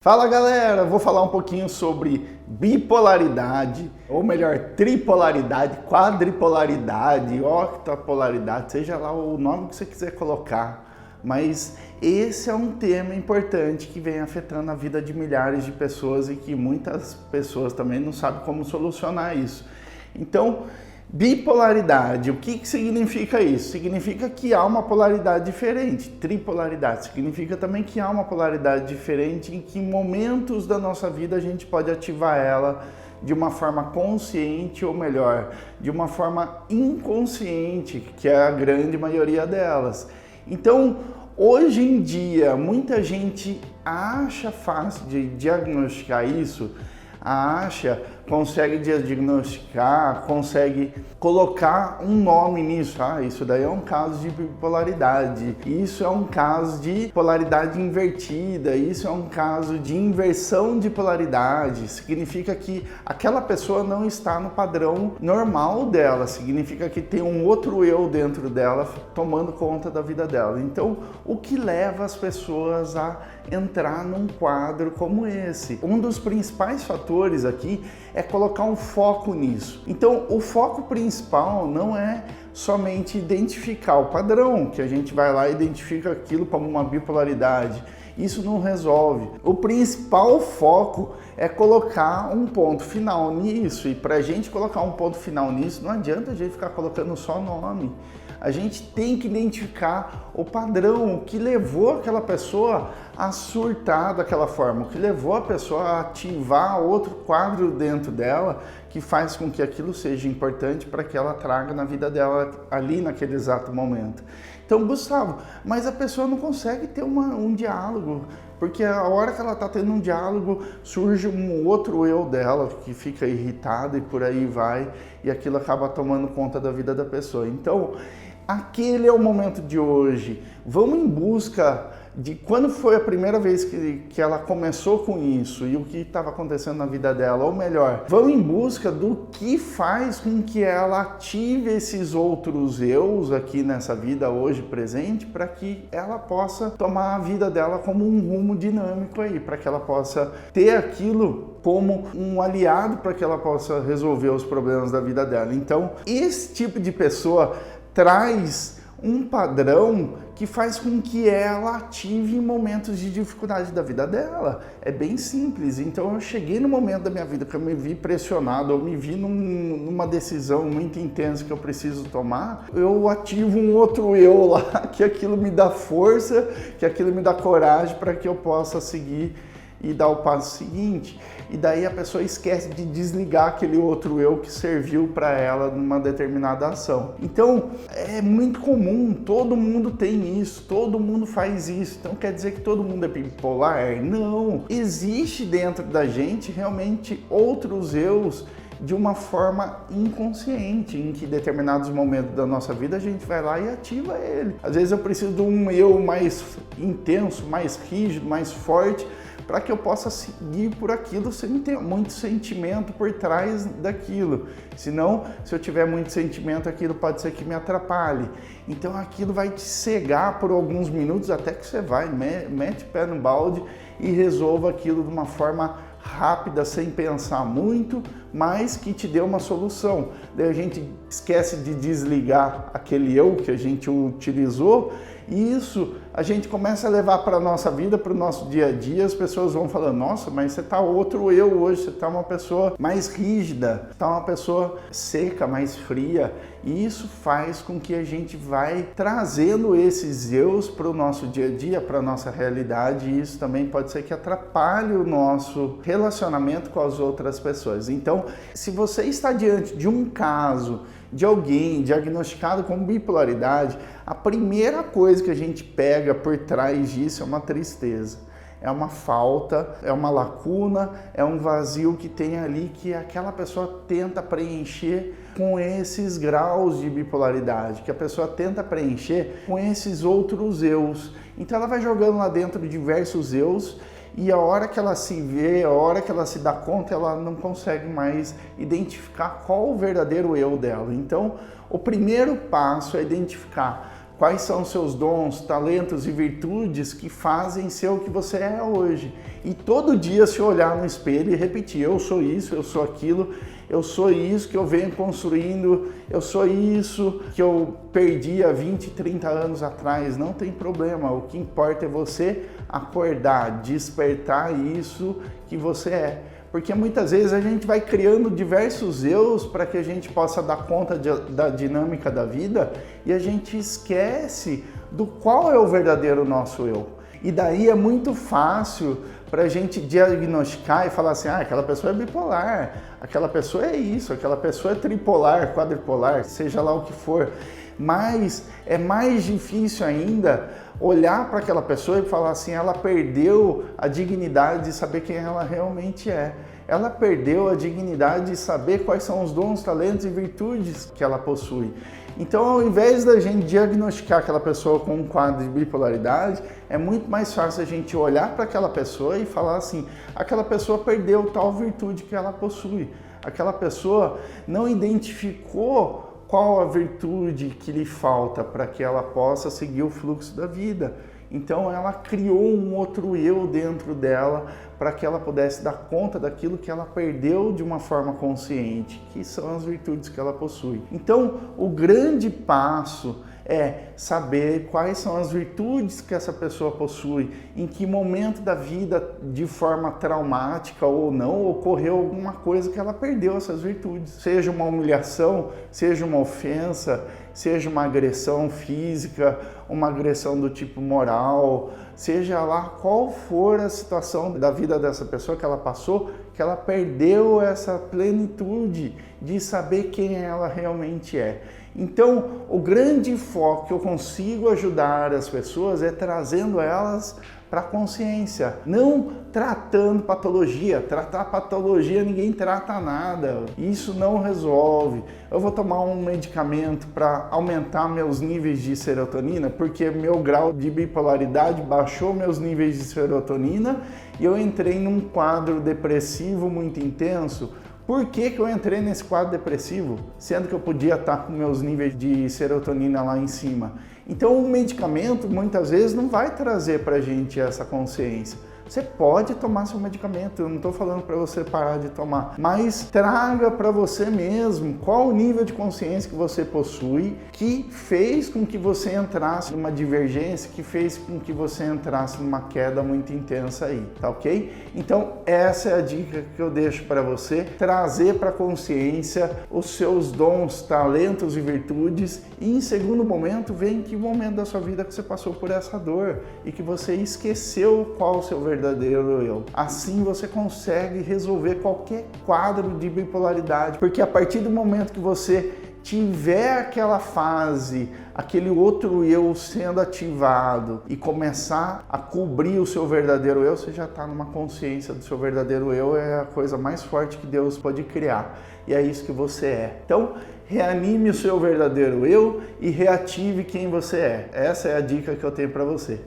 Fala galera, vou falar um pouquinho sobre bipolaridade, ou melhor, tripolaridade, quadripolaridade, octapolaridade, seja lá o nome que você quiser colocar, mas esse é um tema importante que vem afetando a vida de milhares de pessoas e que muitas pessoas também não sabem como solucionar isso. Então, bipolaridade, o que significa isso? Significa que há uma polaridade diferente. Tripolaridade significa também que há uma polaridade diferente em que momentos da nossa vida a gente pode ativar ela de uma forma consciente ou melhor, de uma forma inconsciente, que é a grande maioria delas. Então, hoje em dia, muita gente acha fácil de diagnosticar isso, consegue diagnosticar, consegue colocar um nome nisso. Isso daí é um caso de bipolaridade, isso é um caso de polaridade invertida, isso é um caso de inversão de polaridade. Significa que aquela pessoa não está no padrão normal dela, significa que tem um outro eu dentro dela tomando conta da vida dela. Então, o que leva as pessoas a entrar num quadro como esse? Um dos principais fatores aqui é colocar um foco nisso. Então, o foco principal não é somente identificar o padrão, que a gente vai lá e identifica aquilo como uma bipolaridade. Isso não resolve. O principal foco é colocar um ponto final nisso. E para a gente colocar um ponto final nisso, não adianta a gente ficar colocando só nome. A gente tem que identificar o padrão, o que levou aquela pessoa a surtar daquela forma, o que levou a pessoa a ativar outro quadro dentro dela que faz com que aquilo seja importante para que ela traga na vida dela ali naquele exato momento. Então, Gustavo, mas a pessoa não consegue ter um diálogo, porque a hora que ela está tendo um diálogo, surge um outro eu dela que fica irritado e por aí vai, e aquilo acaba tomando conta da vida da pessoa. Então, aquele é o momento de hoje. Vamos em busca de quando foi a primeira vez que ela começou com isso e o que estava acontecendo na vida dela, ou melhor, vamos em busca do que faz com que ela ative esses outros eus aqui nessa vida hoje presente, para que ela possa tomar a vida dela como um rumo dinâmico aí, para que ela possa ter aquilo como um aliado para que ela possa resolver os problemas da vida dela. Então, esse tipo de pessoa traz um padrão que faz com que ela ative em momentos de dificuldade da vida dela. É bem simples. Então eu cheguei no momento da minha vida que eu me vi pressionado, eu me vi numa decisão muito intensa que eu preciso tomar, eu ativo um outro eu lá, que aquilo me dá força, que aquilo me dá coragem para que eu possa seguir e dar o passo seguinte. E daí a pessoa esquece de desligar aquele outro eu que serviu para ela numa determinada ação. Então, é muito comum, todo mundo tem isso, todo mundo faz isso. Então quer dizer que todo mundo é bipolar? Não! Existe dentro da gente realmente outros eus de uma forma inconsciente, em que em determinados momentos da nossa vida a gente vai lá e ativa ele. Às vezes eu preciso de um eu mais intenso, mais rígido, mais forte, para que eu possa seguir por aquilo sem ter muito sentimento por trás daquilo. Senão, se eu tiver muito sentimento, aquilo pode ser que me atrapalhe. Então aquilo vai te cegar por alguns minutos até que você vai, mete o pé no balde e resolva aquilo de uma forma rápida, sem pensar muito, mas que te dê uma solução. Daí a gente esquece de desligar aquele eu que a gente utilizou e isso a gente começa a levar para a nossa vida, para o nosso dia a dia. As pessoas vão falando, nossa, mas você está outro eu hoje, você está uma pessoa mais rígida, está uma pessoa seca, mais fria. E isso faz com que a gente vai trazendo esses eus para o nosso dia a dia, para a nossa realidade, e isso também pode ser que atrapalhe o nosso relacionamento com as outras pessoas. Então, se você está diante de um caso de alguém diagnosticado com bipolaridade, a primeira coisa que a gente pega por trás disso é uma tristeza. É uma falta, é uma lacuna, é um vazio que tem ali que aquela pessoa tenta preencher com esses graus de bipolaridade, que a pessoa tenta preencher com esses outros eus. Então ela vai jogando lá dentro diversos eus e a hora que ela se vê, a hora que ela se dá conta, ela não consegue mais identificar qual o verdadeiro eu dela. Então, o primeiro passo é identificar Quais são os seus dons, talentos e virtudes que fazem ser o que você é hoje? E todo dia se olhar no espelho e repetir: eu sou isso, eu sou aquilo, eu sou isso que eu venho construindo, eu sou isso que eu perdi há 20, 30 anos atrás. Não tem problema, o que importa é você acordar, despertar isso que você é. Porque muitas vezes a gente vai criando diversos eus para que a gente possa dar conta da dinâmica da vida e a gente esquece do qual é o verdadeiro nosso eu. E daí é muito fácil para a gente diagnosticar e falar assim: aquela pessoa é bipolar, aquela pessoa é isso, aquela pessoa é tripolar, quadripolar, seja lá o que for. Mas é mais difícil ainda olhar para aquela pessoa e falar assim: ela perdeu a dignidade de saber quem ela realmente é. Ela perdeu a dignidade de saber quais são os dons, talentos e virtudes que ela possui. Então, ao invés da gente diagnosticar aquela pessoa com um quadro de bipolaridade, é muito mais fácil a gente olhar para aquela pessoa e falar assim: aquela pessoa perdeu tal virtude que ela possui. Aquela pessoa não identificou qual a virtude que lhe falta para que ela possa seguir o fluxo da vida. Então ela criou um outro eu dentro dela para que ela pudesse dar conta daquilo que ela perdeu de uma forma consciente, que são as virtudes que ela possui. Então o grande passo é saber quais são as virtudes que essa pessoa possui, em que momento da vida, de forma traumática ou não, ocorreu alguma coisa que ela perdeu essas virtudes. Seja uma humilhação, seja uma ofensa, seja uma agressão física, uma agressão do tipo moral, seja lá qual for a situação da vida dessa pessoa que ela passou, que ela perdeu essa plenitude de saber quem ela realmente é. Então, o grande foco que eu consigo ajudar as pessoas é trazendo elas para a consciência, não tratando patologia. Tratar patologia, ninguém trata nada, isso não resolve. Eu vou tomar um medicamento para aumentar meus níveis de serotonina, porque meu grau de bipolaridade baixou meus níveis de serotonina e eu entrei num quadro depressivo muito intenso. Por que eu entrei nesse quadro depressivo, sendo que eu podia estar com meus níveis de serotonina lá em cima? Então o medicamento muitas vezes não vai trazer para a gente essa consciência. Você pode tomar seu medicamento, eu não estou falando para você parar de tomar, mas traga para você mesmo qual o nível de consciência que você possui, que fez com que você entrasse numa divergência, que fez com que você entrasse numa queda muito intensa aí, tá ok? Então essa é a dica que eu deixo para você, trazer para a consciência os seus dons, talentos e virtudes, e em segundo momento, ver em que momento da sua vida que você passou por essa dor e que você esqueceu qual o seu verdadeiro eu. Assim você consegue resolver qualquer quadro de bipolaridade, porque a partir do momento que você tiver aquela fase, aquele outro eu sendo ativado e começar a cobrir o seu verdadeiro eu, você já está numa consciência do seu verdadeiro eu, é a coisa mais forte que Deus pode criar. E é isso que você é. Então, reanime o seu verdadeiro eu e reative quem você é. Essa é a dica que eu tenho para você.